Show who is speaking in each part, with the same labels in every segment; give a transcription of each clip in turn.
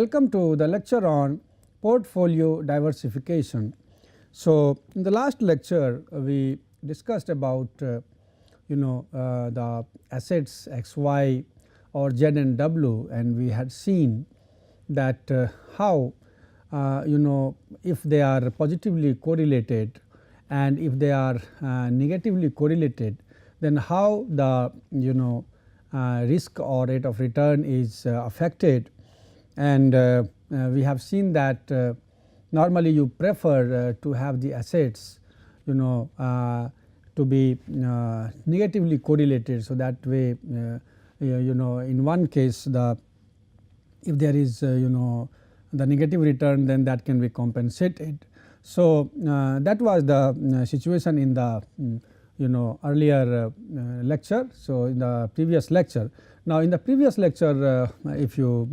Speaker 1: Welcome to the lecture on portfolio diversification. So, in the last lecture we discussed about the assets x, y or z and w, and we had seen that how if they are positively correlated and if they are negatively correlated, then how the risk or rate of return is affected. And we have seen that normally you prefer to have the assets to be negatively correlated. So, that way in one case if there is the negative return, then that can be compensated. So, that was the situation in the earlier lecture. So, in the previous lecture. Now, in the previous lecture if you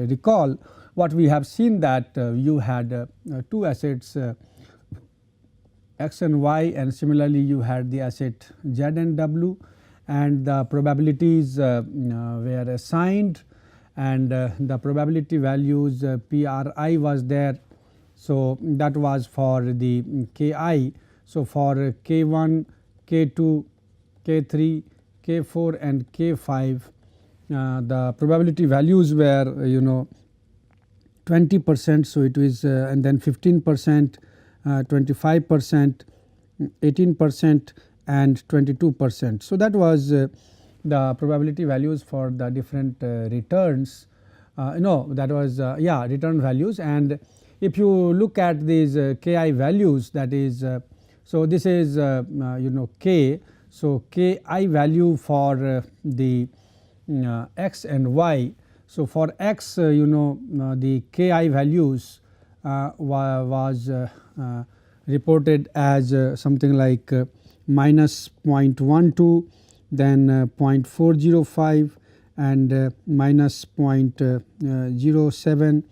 Speaker 1: recall, what we have seen that you had two assets x and y, and similarly you had the asset z and w, and the probabilities were assigned, and the probability values PRI was there. So, that was for the KI. So, for K1, K2, K3, K4 and K5 the probability values were 20%. So, it is and then 15%, 25%, 18% and 22%. So, that was the probability values for the different returns that was return values. And if you look at these Ki values, that is so this is K. So, Ki value for the x and y. So, for x the Ki values was reported as something like minus 0.12, then 0.405 and minus 0.07,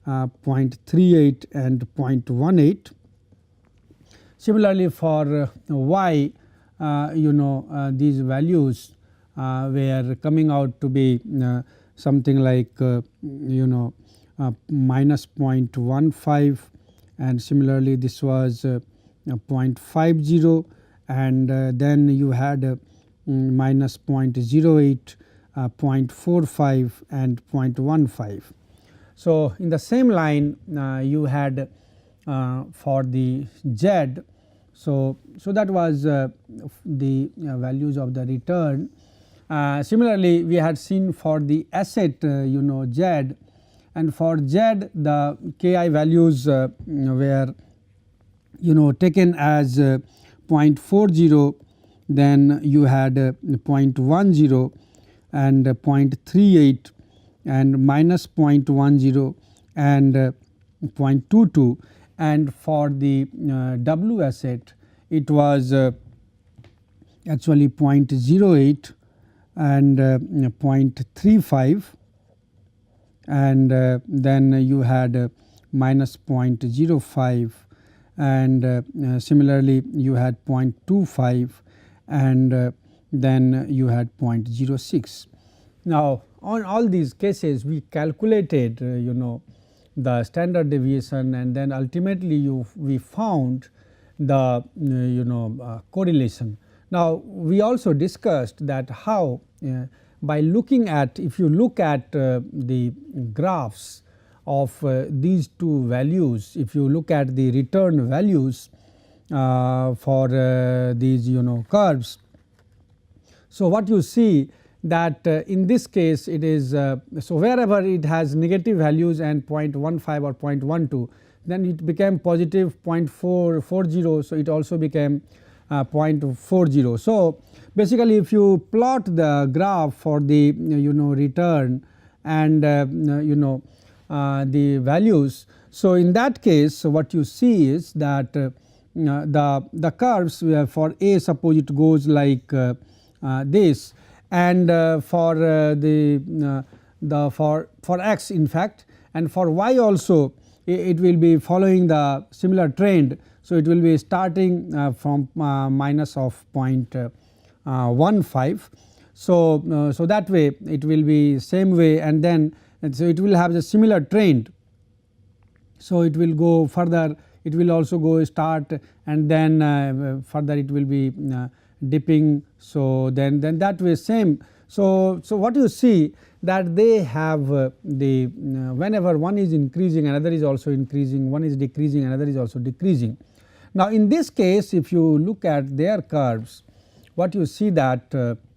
Speaker 1: 0.38 and 0.18. Similarly, for y these values were coming out to be something like minus 0.15, and similarly this was 0.50, and then you had minus 0.08, 0.45 and 0.15. So, in the same line you had for the z. So, that was the values of the return. Similarly, we had seen for the asset z, and for z the Ki values were taken as 0.40, then you had 0.10 and 0.38 and minus 0.10 and 0.22. And for the W asset it was actually 0.08 and 0.35, and then you had minus 0.05, and similarly you had 0.25, and then you had 0.06. Now, on all these cases we calculated the standard deviation, and then ultimately we found the correlation. Now, we also discussed that how by looking at, if you look at the graphs of these two values, if you look at the return values for these curves. So, what you see that in this case it is so wherever it has negative values and 0.15 or 0.12, then it became positive 0.440. So, it also became 0.40. So, basically if you plot the graph for the return and the values. So, in that case what you see is that the curves for A, suppose it goes like this, and for for x in fact, and for y also it will be following the similar trend. So, it will be starting from minus of 0.15. So, that way it will be same way, and then and so it will have a similar trend. So it will go further, it will also go start, and then further it will be dipping. So then that way same. So what you see that they have the whenever one is increasing, another is also increasing, one is decreasing, another is also decreasing. Now in this case, if you look at their curves, what you see that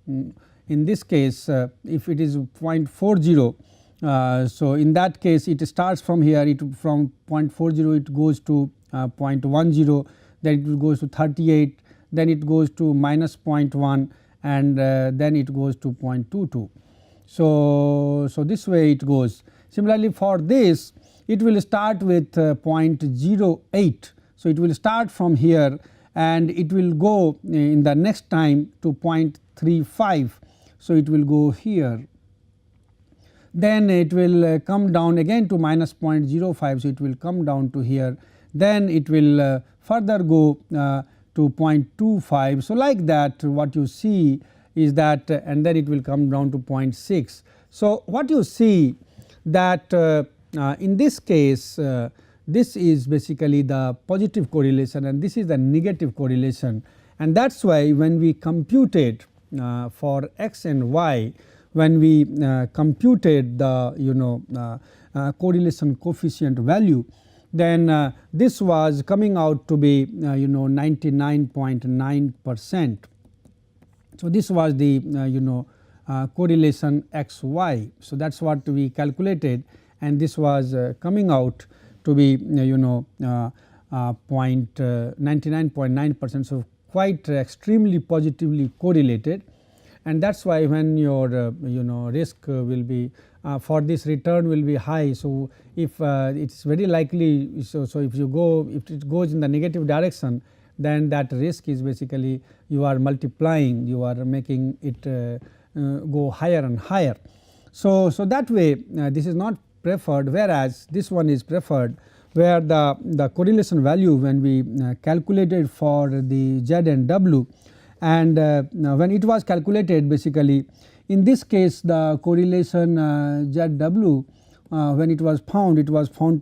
Speaker 1: in this case if it is 0.40, so in that case it starts from here, it from 0.40 it goes to 0.10, then it goes to 38, then it goes to minus 0.1, and then it goes to 0.22. So this way it goes. Similarly for this, it will start with 0.08. So it will start from here and it will go in the next time to 0.35. So it will go here, then it will come down again to minus 0.05. So it will come down to here, then it will further go to 0.25. So like that what you see is that and then it will come down to 0.6. So what you see that in this case this is basically the positive correlation and this is the negative correlation, and that is why when we computed for x and y, when we computed the correlation coefficient value, then this was coming out to be 99.9%. So this was the correlation x y. So that is what we calculated, and this was coming out to be 99.9%. So quite extremely positively correlated, and that is why when your risk will be for this return will be high. So if it is very likely, so if you go, if it goes in the negative direction, then that risk is basically you are multiplying, you are making it go higher and higher. So that way this is not preferred, whereas this one is preferred, where the correlation value when we calculated for the Z and W, and when it was calculated basically in this case the correlation ZW when it was found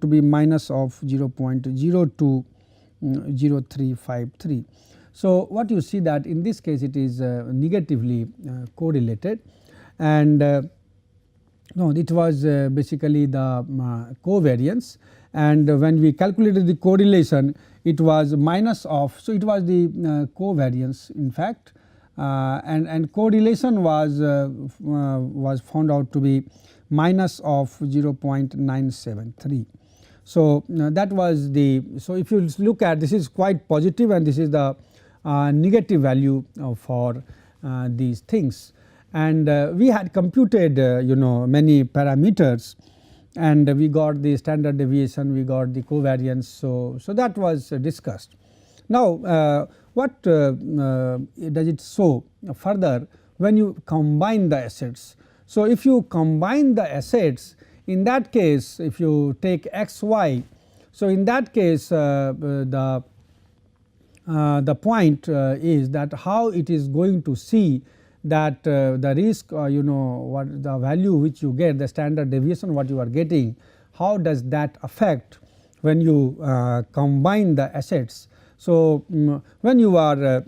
Speaker 1: to be minus of 0.020353. So what you see that in this case it is negatively correlated, and no, it was basically the covariance, and when we calculated the correlation it was minus of, so it was the covariance in fact, and correlation was found out to be minus of 0.973. So that was the, so if you look at this is quite positive and this is the negative value for these things, and we had computed many parameters, and we got the standard deviation, we got the covariance. So that was discussed. Now what does it show further when you combine the assets? So if you combine the assets, in that case if you take x y, so in that case the point is that how it is going to see that the risk what the value which you get, the standard deviation what you are getting, how does that affect when you combine the assets. So when you are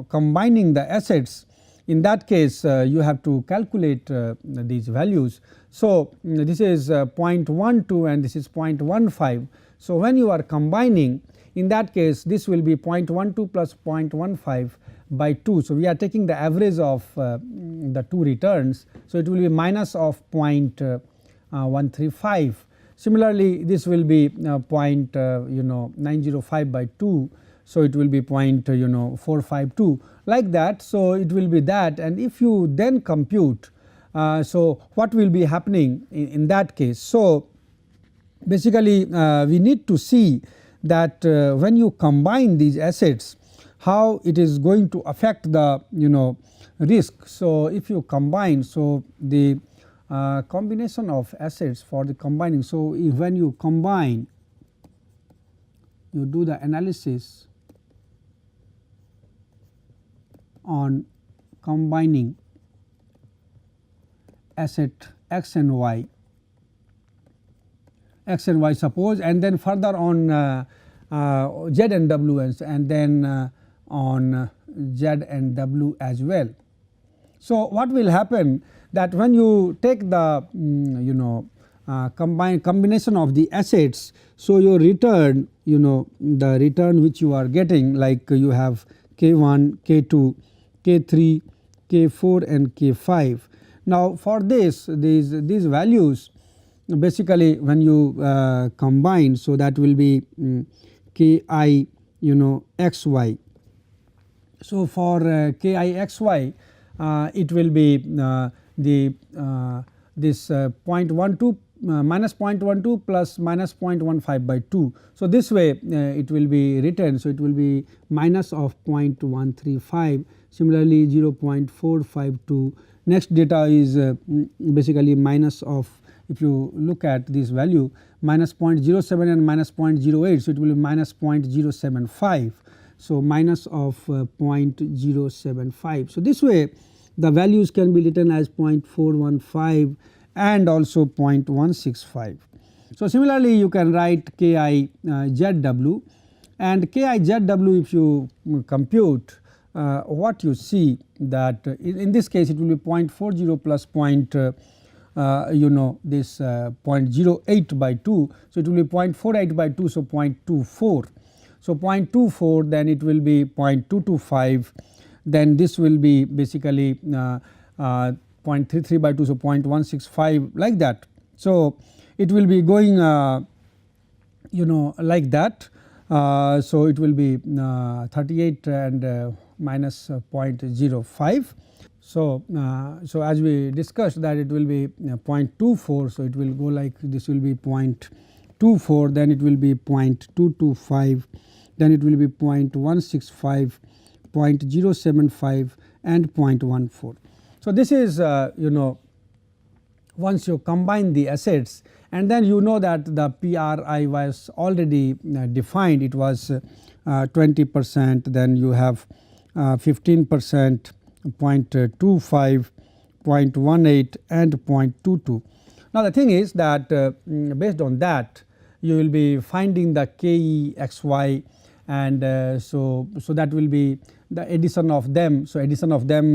Speaker 1: combining the assets, in that case you have to calculate these values. So this is 0.12 and this is 0.15. So when you are combining, in that case this will be 0.12 plus 0.15 by 2. So we are taking the average of the two returns, so it will be minus of 0.135. Similarly this will be 0.905 by 2, so it will be 0.452 like that. So it will be that, and if you then compute, so what will be happening in that case. So basically we need to see that when you combine these assets, how it is going to affect the risk. So if you combine, so the combination of assets for the combining, so if when you combine, you do the analysis on combining asset x and y, x and y suppose, and then further on z and w, and then on z and w as well. So what will happen that when you take the combination of the assets, so your return, the return which you are getting, like you have K1, K2, K3, K4 and K5. Now for these values, basically when you combine, so that will be Ki xy. So for Ki xy, it will be this 0.12 minus 0.12 plus minus 0.15 by 2. So this way it will be written, so it will be minus of 0.135, similarly 0.452. Next data is basically minus of, if you look at this value, minus 0.07 and minus 0.08, so it will be minus 0.075. So minus of 0.075. So this way the values can be written as 0.415 and also 0.165. So similarly you can write Ki zw, and Ki zw, if you compute what you see that in this case it will be 0.40 plus this 0.08 by 2. So it will be 0.48 by 2, so 0.24. So 0.24, then it will be 0.225, then this will be basically 0.33 by 2, so 0.165, like that. So it will be going like that. So it will be 38 and minus 0.05. So as we discussed that it will be 0.24, so it will go like this, will be 0.24, then it will be 0.225, then it will be 0.165, 0.075 and 0.14. So this is once you combine the assets, and then you know that the PRI was already defined, it was 20%, then you have 15%, 0.25, 0.18 and 0.22. Now the thing is that based on that you will be finding the Ke xy, and so that will be the addition of them. So addition of them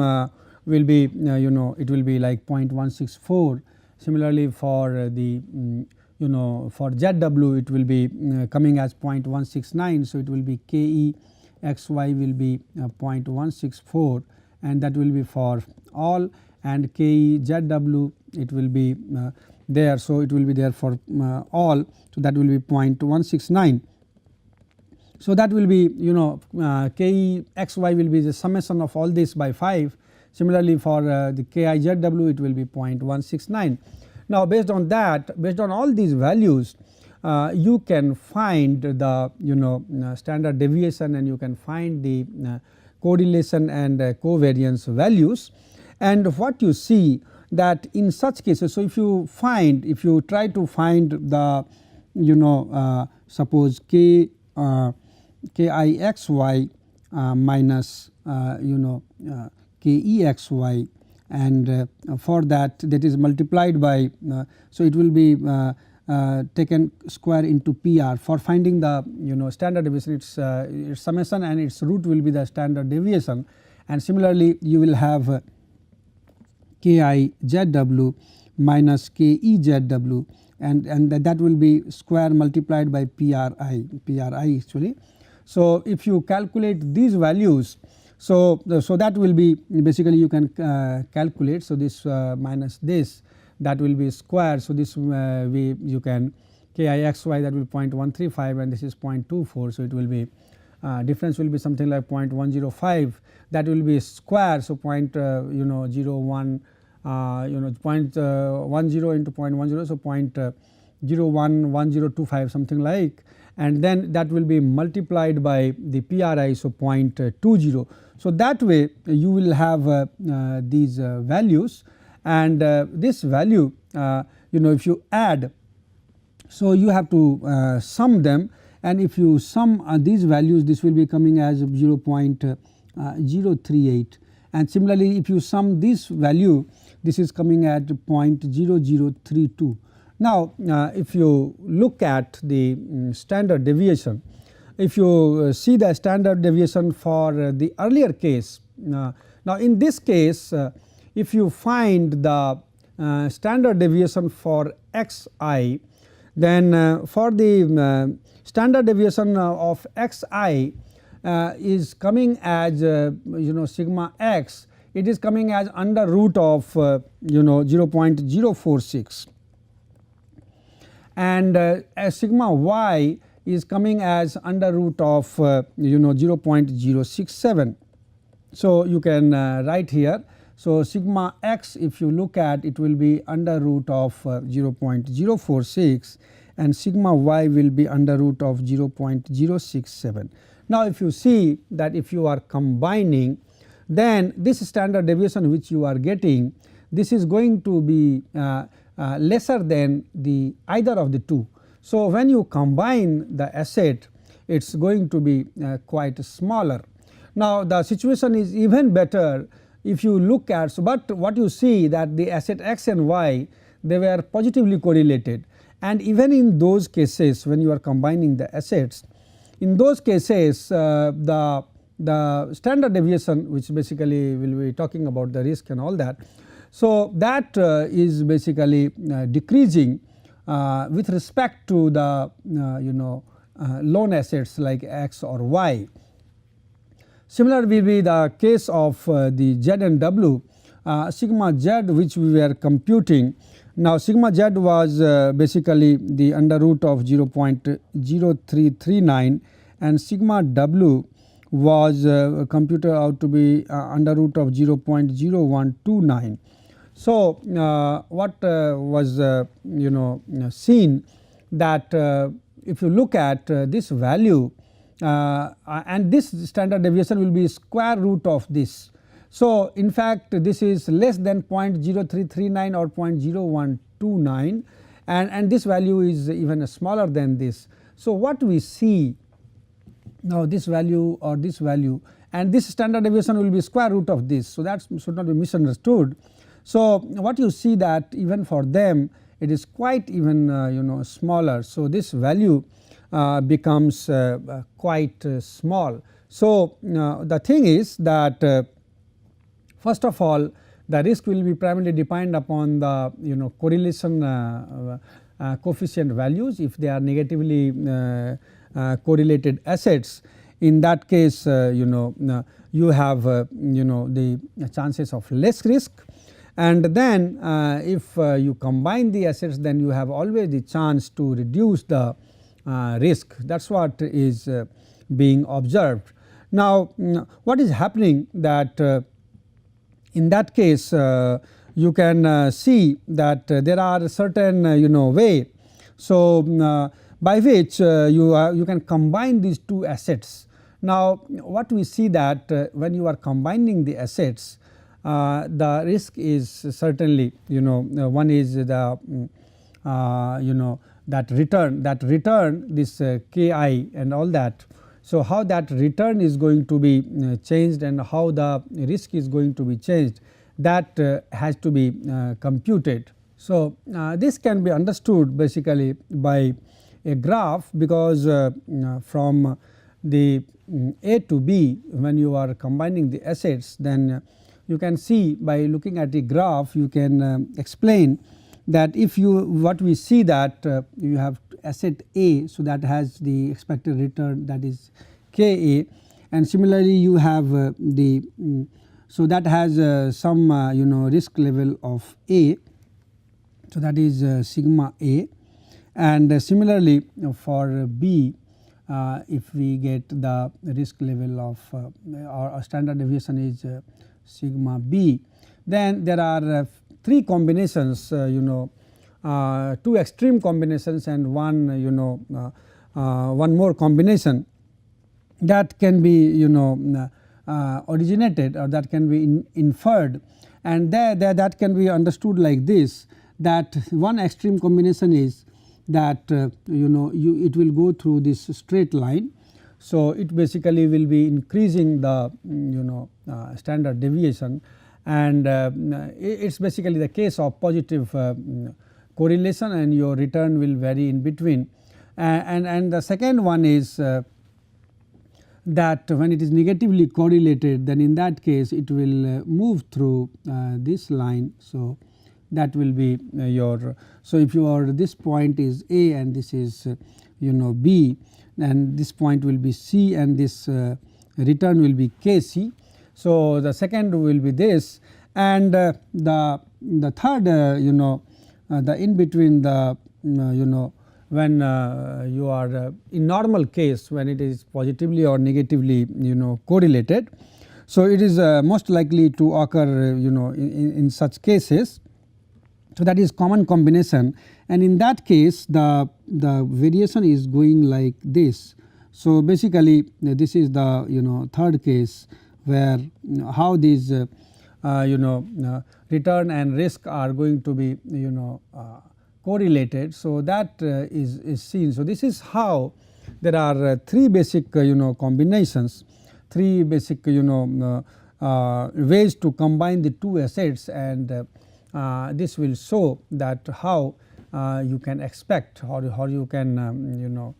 Speaker 1: will be it will be like 0.164. Similarly for the for ZW it will be coming as 0.169. So it will be Ke xy will be 0.164, and that will be for all, and Ke ZW it will be there, so it will be there for all, so that will be 0.169. So that will be Ke xy will be the summation of all this by 5. Similarly for the Ki ZW it will be 0.169. Now based on that, based on all these values, you can find the standard deviation, and you can find the correlation and covariance values. And what you see that in such cases, so if you try to find the suppose Ki xy minus Ke xy, and for that is multiplied by so it will be taken square into PR for finding the standard deviation, its summation and its root will be the standard deviation. And similarly you will have Ki ZW minus Ke ZW, and that will be square multiplied by PRI actually. So if you calculate these values, so that will be basically you can calculate, so this minus this, that will be square. So this you can Ki xy, that will be 0.135, and this is 0.24. So it will be difference will be something like 0.105, that will be square. So 0.01 0.10 into 0.10, so 0.011025 something like, and then that will be multiplied by the PRI, so 0.20. So that way you will have these values, and this value if you add, so you have to sum them, and if you sum these values, this will be coming as 0.038, and similarly if you sum this value, this is coming at 0.0032. Now, if you look at the standard deviation, if you see the standard deviation for the earlier case, now in this case if you find the standard deviation for xi, then for the standard deviation of xi is coming as sigma x, it is coming as under root of 0.046, and as sigma y is coming as under root of 0.067. So, you can write here. So, sigma x, if you look at, it will be under root of 0.046 and sigma y will be under root of 0.067. Now, if you see that if you are combining, then this standard deviation which you are getting, this is going to be lesser than the either of the two. So, when you combine the asset, it is going to be quite smaller. Now, the situation is even better if you look at, so but what you see that the asset x and y, they were positively correlated, and even in those cases when you are combining the assets, in those cases the standard deviation, which basically will be talking about the risk and all that. So, that is basically decreasing with respect to the loan assets like x or y. Similar will be the case of the z and w, sigma z which we were computing. Now, sigma z was basically the under root of 0.0339 and sigma w was computed out to be under root of 0.0129. So, what was seen that if you look at this value and this standard deviation will be square root of this. So, in fact, this is less than 0.0339 or 0.0129 and this value is even smaller than this. So, what we see now, this value or this value, and this standard deviation will be square root of this. So, that should not be misunderstood. So, what you see that even for them it is quite even smaller. So, this value becomes quite small. So, the thing is that first of all the risk will be primarily depend upon the correlation coefficient values. If they are negatively correlated assets, in that case you have the chances of less risk, and then if you combine the assets, then you have always the chance to reduce the risk. That is what is being observed. Now, what is happening that in that case you can see that there are certain way. So, by which you can combine these two assets. Now, what we see that when you are combining the assets, the risk is certainly one is the that return this ki and all that. So, how that return is going to be changed and how the risk is going to be changed, that has to be computed. So, this can be understood basically by a graph, because from the A to B, when you are combining the assets, then you can see by looking at the graph you can explain that if you what we see that you have asset A, so that has the expected return, that is Ka, and similarly you have the so that has some risk level of A, so that is sigma A, and similarly for B if we get the risk level of or standard deviation is sigma B, then there are three combinations, two extreme combinations and one one more combination that can be originated or that can be inferred, and that can be understood like this, that one extreme combination is that it will go through this straight line. So, it basically will be increasing the standard deviation, and it is basically the case of positive correlation and your return will vary in between. And the second one is that when it is negatively correlated, then in that case it will move through this line. So that will be your, so if this point is A and this is B, and this point will be C and this return will be KC. So the second will be this, and the third the in between, the when you are in normal case, when it is positively or negatively correlated. So it is most likely to occur in such cases. So that is common combination, and in that case the variation is going like this. So basically this is the third case where how these return and risk are going to be correlated. So that is seen. So this is how there are three basic combinations, three basic ways to combine the two assets, and this will show that how you can expect, how you can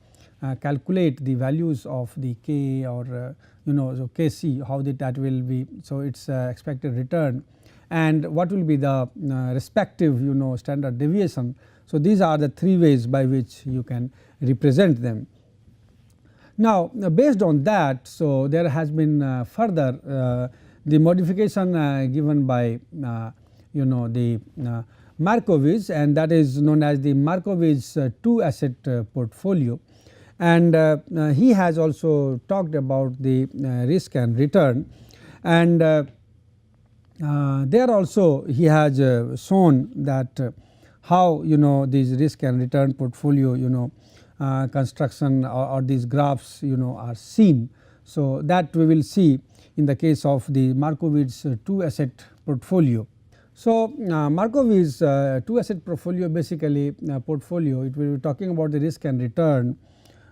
Speaker 1: calculate the values of the K or so KC, how that will be. So its expected return and what will be the respective standard deviation. So these are the three ways by which you can represent them. Now based on that, so there has been further the modification given by the Markowitz, and that is known as the Markowitz two asset portfolio, and he has also talked about the risk and return, and there also he has shown that how these risk and return portfolio construction or these graphs are seen. So that we will see in the case of the Markowitz two asset portfolio. So Markowitz two asset portfolio, basically portfolio, it will be talking about the risk and return,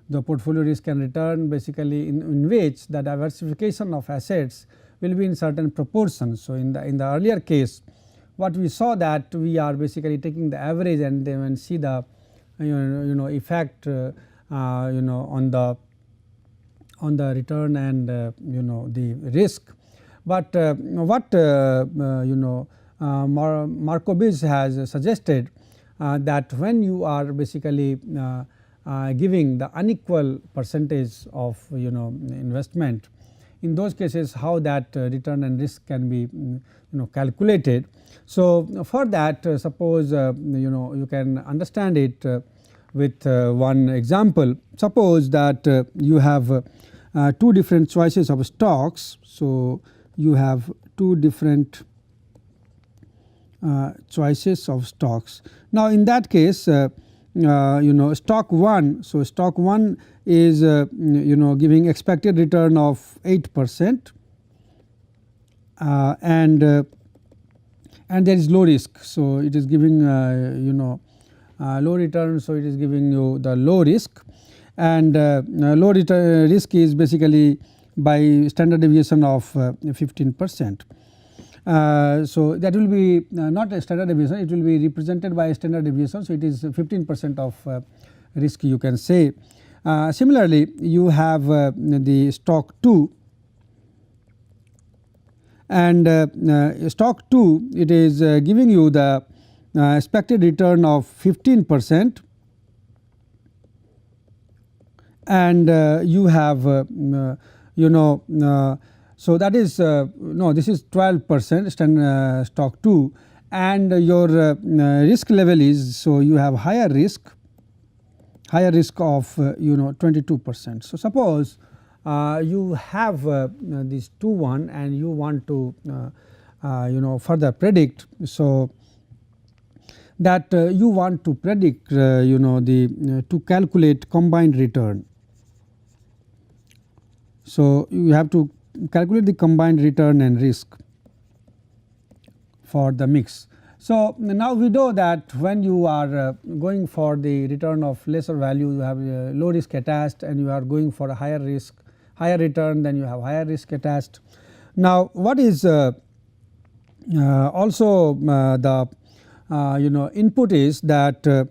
Speaker 1: the portfolio risk and return, basically in which the diversification of assets will be in certain proportions. So in the earlier case, what we saw that we are basically taking the average and then see the effect on the return and the risk. But what Markowitz has suggested that when you are basically giving the unequal percentage of investment, in those cases how that return and risk can be calculated. So for that suppose you can understand it with one example. Suppose that you have two different choices of stocks. So you have two different choices of stocks. Now in that case stock 1, so stock 1 is giving expected return of 8%, and there is low risk. So it is giving low return, so it is giving you the low risk, and low return risk is basically by standard deviation of 15%. So that will be not a standard deviation, it will be represented by a standard deviation. So it is 15% of risk, you can say. Similarly you have the stock 2, and stock 2, it is giving you the expected return of 15%, and you have so that is no, this is 12% stock 2, and your risk level is, so you have higher risk of 22%. So suppose you have this 2-1 and you want to further predict. So that you want to predict to calculate combined return. So you have to calculate the combined return and risk for the mix. So now we know that when you are going for the return of lesser value, you have low risk attached, and you are going for a higher risk, higher return, then you have higher risk attached. Now what is also the input is that the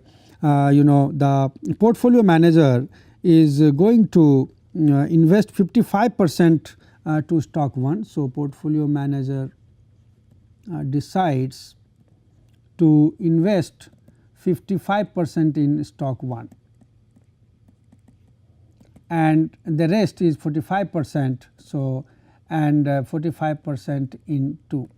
Speaker 1: portfolio manager is going to invest 55% to stock 1. So, portfolio manager decides to invest 55% in stock 1 and the rest is 45%. So, and 45% in 2.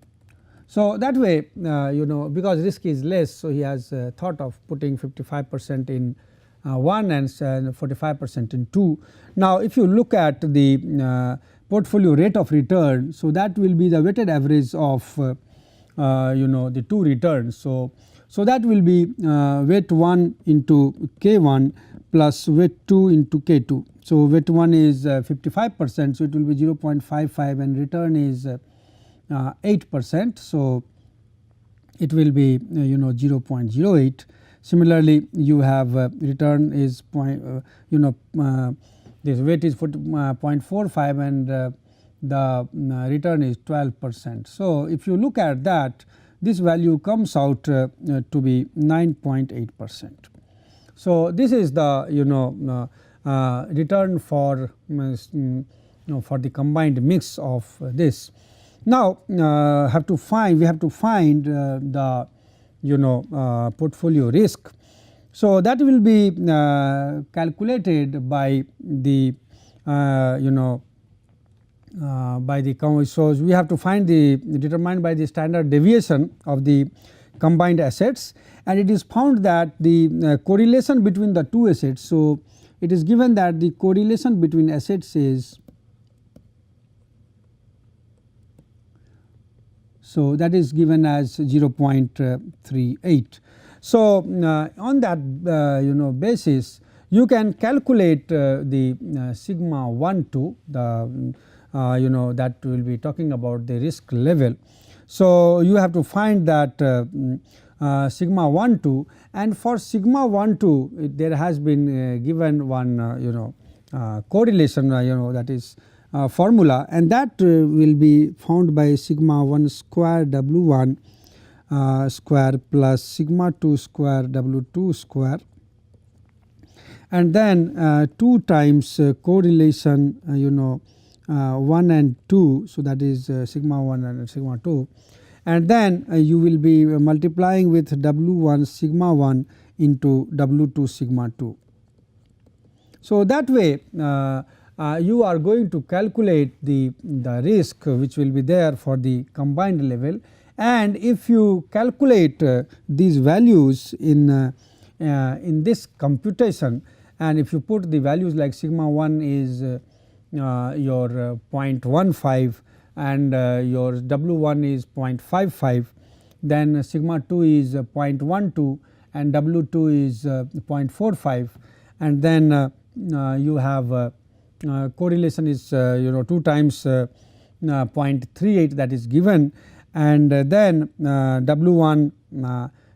Speaker 1: So, that way because risk is less. So, he has thought of putting 55% in 1 and 45% in 2. Now, if you look at the portfolio rate of return, so that will be the weighted average of the 2 returns. So, that will be weight 1 into K1 plus weight 2 into K2. So, weight 1 is 55%. So, it will be 0.55 and return is 8%. So, it will be 0.08. Similarly, you have return is this weight is 0.45 and the return is 12%. So, if you look at that, this value comes out to be 9.8%. So, this is the return for the combined mix of this. Now, we have to find the portfolio risk. So, that will be calculated by the so we have to find determined by the standard deviation of the combined assets, and it is found that the correlation between the 2 assets. So, it is given that the correlation between assets is, so that is given as 0.38. So, on that basis you can calculate the sigma 1 2, the that will be talking about the risk level. So, you have to find that sigma 1 2, and for sigma 1 2 there has been given one correlation that is formula, and that will be found by sigma 1 square W1 square plus sigma 2 square W2 square, and then 2 times correlation 1 and 2. So, that is sigma 1 and sigma 2, and then you will be multiplying with W1 sigma 1 into W2 sigma 2. So, that way you are going to calculate the risk which will be there for the combined level, and if you calculate these values in this computation, and if you put the values like sigma 1 is your 0.15 and your W1 is 0.55, then sigma 2 is 0.12 and W2 is 0.45, and then you have correlation is 2 times 0.38 that is given, and then W1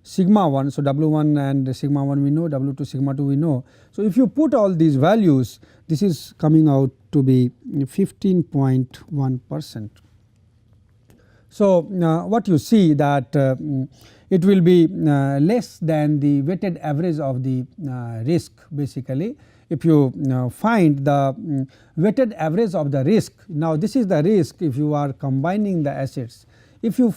Speaker 1: sigma 1. So, W1 and sigma 1 we know, W2 sigma 2 we know. So, if you put all these values, this is coming out to be 15.1%. So, what you see that it will be less than the weighted average of the risk. Basically, if you find the weighted average of the risk, now this is the risk if you are combining the assets. If you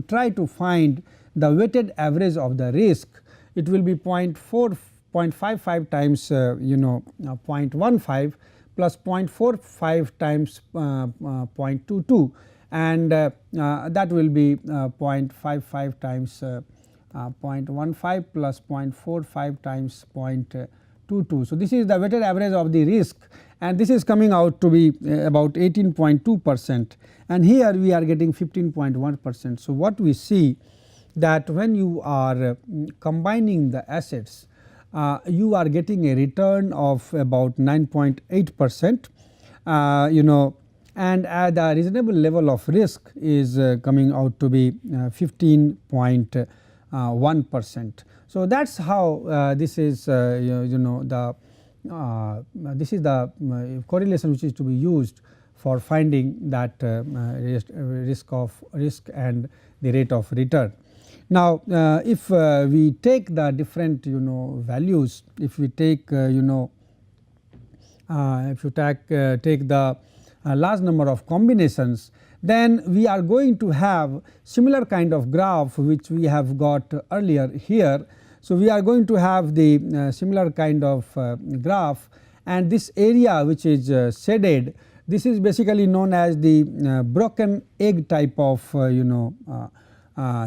Speaker 1: try to find the weighted average of the risk, it will be 0.55 times 0.15 plus 0.45 times 0.22, and that will be 0.55 times 0.15 plus 0.45 times 0.22. So, this is the weighted average of the risk, and this is coming out to be about 18.2%, and here we are getting 15.1%. So, what we see that when you are combining the assets, you are getting a return of about 9.8%, and at the reasonable level of risk is coming out to be 15.1%. So, that is how this is the this is the correlation which is to be used for finding that risk and the rate of return. Now, if we take the different values, if we take if you take the large number of combinations, then we are going to have similar kind of graph which we have got earlier here. So, we are going to have the similar kind of graph, and this area which is shaded, this is basically known as the broken egg type of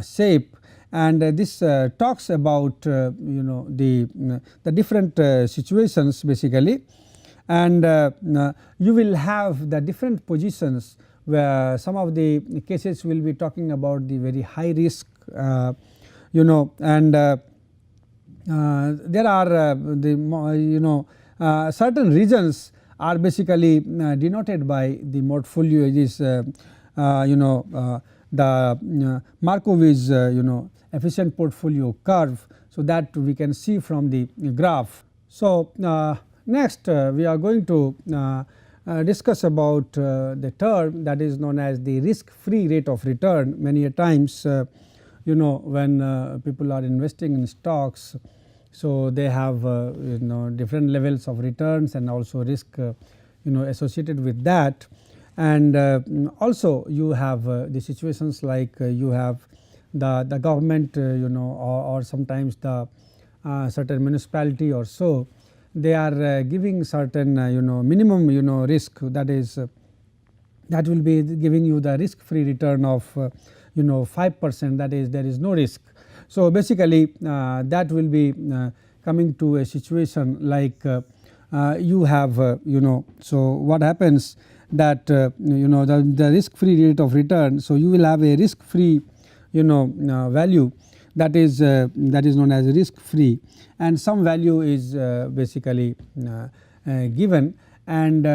Speaker 1: shape, and this talks about the different situations basically, and you will have the different positions where some of the cases will be talking about the very high risk and there are the certain regions are basically denoted by the portfolio. It is the Markowitz efficient portfolio curve. So, that we can see from the graph. So, next we are going to discuss about the term that is known as the risk free rate of return. Many a times when people are investing in stocks, so they have different levels of returns and also risk associated with that, and also you have the situations like you have the government or sometimes the certain municipality or so, they are giving certain minimum risk, that is that will be giving you the risk free return of 5%, that is there is no risk. So, basically that will be coming to a situation like you have so what happens that the risk free rate of return. So, you will have a risk free value that is known as risk free, and some value is basically given, and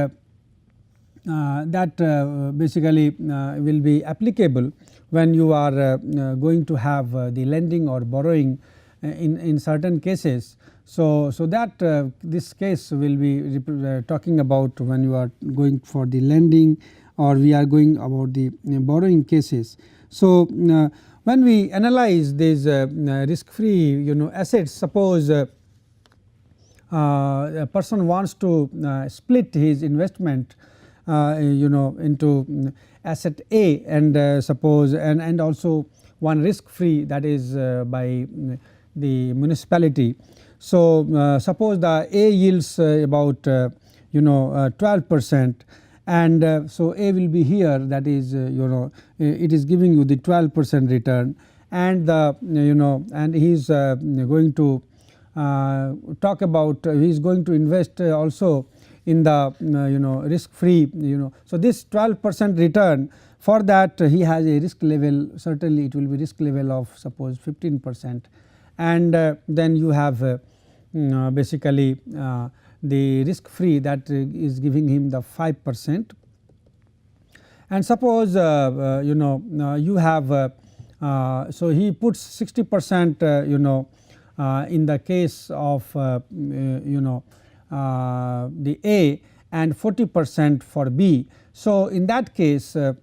Speaker 1: that basically will be applicable when you are going to have the lending or borrowing in certain cases. So, that this case will be talking about when you are going for the lending or we are going about the borrowing cases. So, when we analyze these risk free assets, suppose a person wants to split his investment into asset A, and suppose and also one risk free, that is by the municipality. So, suppose the A yields about 12%, and so A will be here, that is it is giving you the 12% return, and the and he is going to talk about he is going to invest also in the risk free So, this 12% return, for that he has a risk level, certainly it will be risk level of suppose 15%, and then you have basically the risk free that is giving him the 5%, and suppose you have so he puts 60% in the case of the A and 40% for B. So, in that case for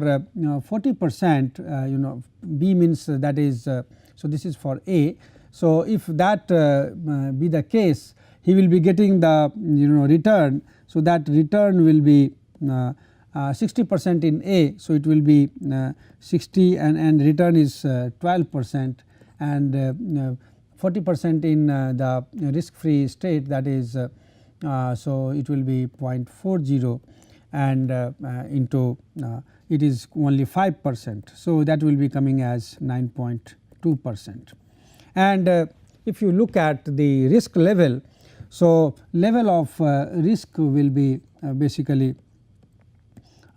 Speaker 1: 40% B means that is so this is for A. So, if that be the case, he will be getting the return. So, that return will be 60% in A. So, it will be 60 and return is 12%, and 40% in the risk free state, that is so it will be 0.40, and into it is only 5%. So, that will be coming as 9.2%. And if you look at the risk level, so level of risk will be basically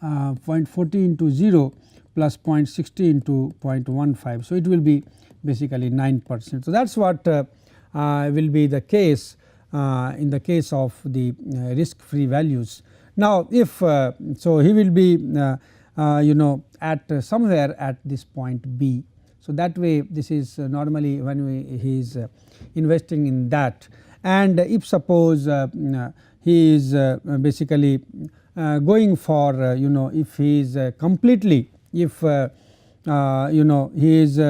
Speaker 1: 0.40 into 0 plus 0.60 into 0.15. So, it will be basically 9%. So, that is what will be the case in the case of the risk free values. Now, if so he will be at somewhere at this point B. So, that way this is normally when he is investing in that, and if suppose he is basically going for if he is completely, if he is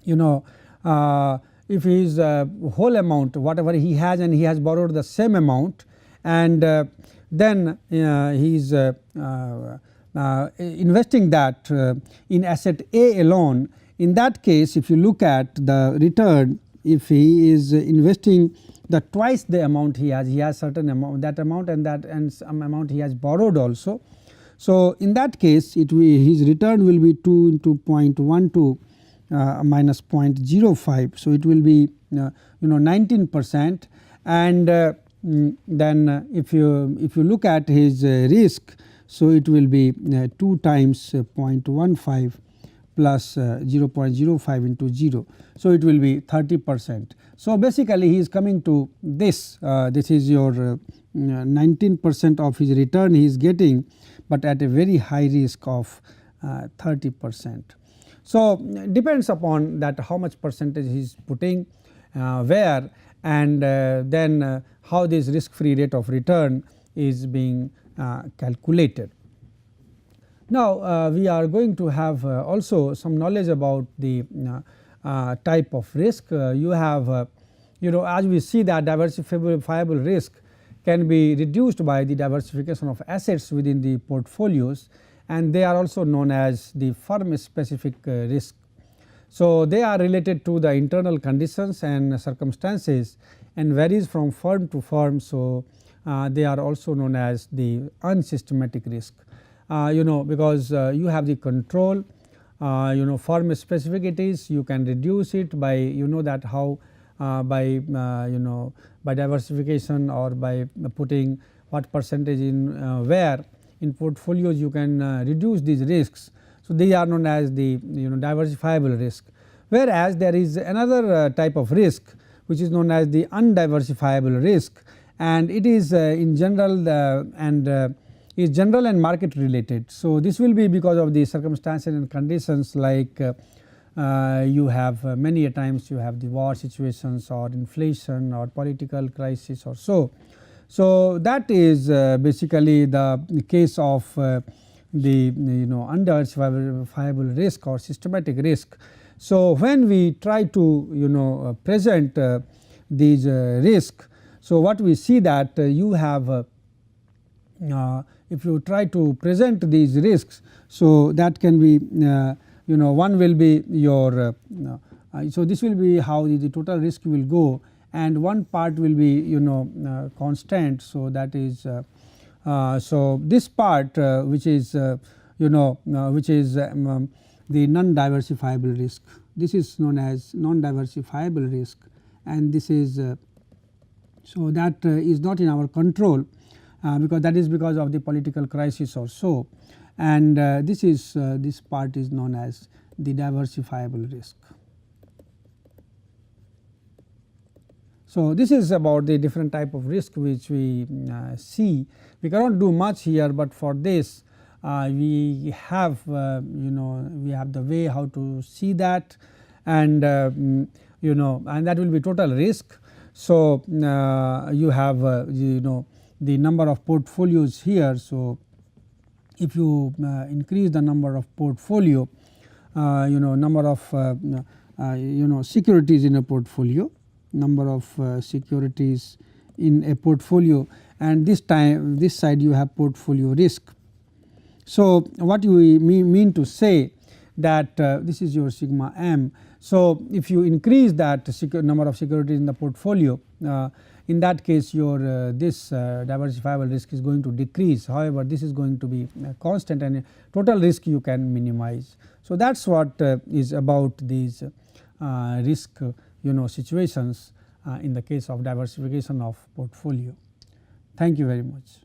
Speaker 1: you know if his whole amount whatever he has and he has borrowed the same amount, and then he is investing that in asset A alone. In that case, if you look at the return, if he is investing the twice the amount he has certain amount, that amount and some amount he has borrowed also. So in that case his return will be 2 into 0.12 minus 0.05. So it will be 19%, and then if you look at his risk, so it will be 2 times 0.15 plus 0.05 into 0. So it will be 30%. So basically he is coming to this, this is your 19% of his return he is getting, but at a very high risk of 30%. So depends upon that how much percentage he is putting where, and then how this risk free rate of return is being calculated. Now we are going to have also some knowledge about the type of risk. You have as we see that diversifiable risk can be reduced by the diversification of assets within the portfolios, and they are also known as the firm specific risk. So they are related to the internal conditions and circumstances and varies from firm to firm. So they are also known as the unsystematic risk. Because you have the control, firm specific it is, you can reduce it by that how by diversification or by putting what percentage in where in portfolios you can reduce these risks. So they are known as the diversifiable risk, whereas there is another type of risk which is known as the undiversifiable risk, and it is in general is general and market related. So this will be because of the circumstances and conditions, like you have many a times you have the war situations or inflation or political crisis or so. So that is basically the case of the undiversifiable risk or systematic risk. So when we try to present these risk, so what we see that you have if you try to present these risks, so that can be one will be your so this will be how the total risk will go, and one part will be constant. So that is so this part which is which is the non-diversifiable risk, this is known as non-diversifiable risk, and this is so that is not in our control because that is because of the political crisis or so, and this is this part is known as the diversifiable risk. So this is about the different type of risk which we see. We cannot do much here, but for this we have we have the way how to see that, and and that will be total risk. So you have the number of portfolios here. So if you increase the number of portfolio, number of securities in a portfolio, number of securities in a portfolio, and this side you have portfolio risk. So what we mean to say that this is your sigma m. So if you increase that number of securities in the portfolio, in that case your this diversifiable risk is going to decrease. However, this is going to be constant, and total risk you can minimize. So that is what is about these risk situations in the case of diversification of portfolio. Thank you very much.